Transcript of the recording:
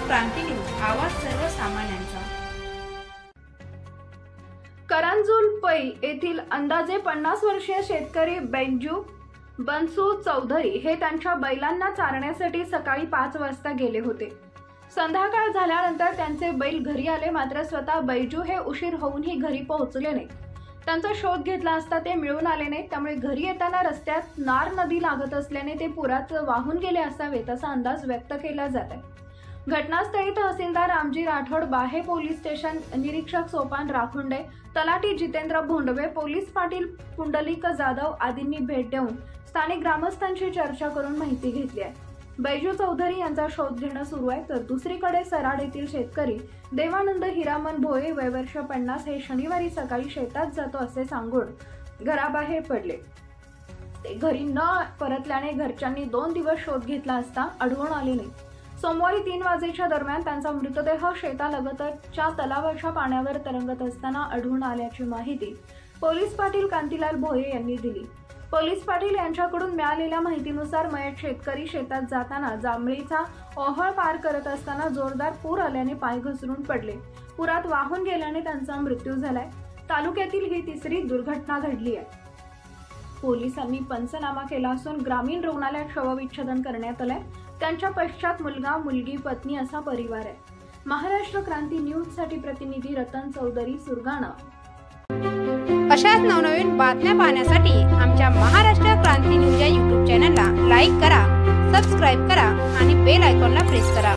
क्रांती news, आवाज सर्वसामान्यांचा। करंजुल पै येथील अंदाजे 50 वर्षीय शेतकरी बेंजू बनसू चौधरी हे त्यांच्या बैलांना चारण्यासाठी सकाळी 5 वाजता गेले होते। संध्याकाळ झाल्यानंतर त्यांचे बैल घरी आले, मात्र स्वतः बैजू हे उशीर होऊनही घरी पोहोचले नाही। त्यांचा शोध घेतला असता ते मिळून आले नाही, त्यामुळे घरी येताना रस्त्यात नार नदी लागत असल्याने ते पुरात वाहून गेले असावेत असा अंदाज व्यक्त केला जात आहे। घटनास्थळी तहसीलदार रामजी राठोड, बाहे पोलीस स्टेशन निरीक्षक सोपान राखुंडे, तलाठी जितेंद्र भोंडवे, पोलीस पाटील पुंडलिक जाधव आदींनी भेट देऊन स्थानिक ग्रामस्थांशी चर्चा करून माहिती घेतली आहे। बैजू चौधरी यांचा शोध घेणं सुरू आहे, तर दुसरीकडे सराड येथील शेतकरी देवानंद हिरामन भोये वय वर्ष 50 हे शनिवारी सकाळी शेतात जातो असे सांगून घराबाहेर पडले। ते घरी न परतल्याने घरच्यांनी 2 दिवस शोध घेतला असता आढळून आले नाही। सोमवारी 3 वाजेच्या दरम्यान त्यांचा मृतदेह शेतालगतच्या तलावाच्या पाण्यावर तरंगत असताना आढळून आल्याची माहिती पोलीस पाटील कांतीलाल भोये यांनी दिली। पोलीस पाटील यांच्याकडून मिळालेल्या माहितीनुसार मयत शेतकरी शेतात जाताना जांभळीचा ओहळ पार करत असताना जोरदार पूर आल्याने पाय घसरून पडले। पुरात वाहून गेल्याने त्यांचा मृत्यू झालाय। तालुक्यातील ही तिसरी दुर्घटना घडली आहे। पोलिसांनी पंचनामा केला असून ग्रामीण रुग्णालयात शवविच्छेदन करण्यात आलंय। त्यांच्या पश्चात मुलगा, मुलगी, पत्नी असा परिवार आहे। महाराष्ट्र क्रांती न्यूज साठी प्रतिनिधी रतन चौधरी, सुरगाणा। अशाच नवनवीन बातम्या पाहण्यासाठी आमच्या महाराष्ट्र क्रांती न्यूज या YouTube चॅनलला लाईक करा, सबस्क्राइब करा आणि बेल आयकॉनला प्रेस करा।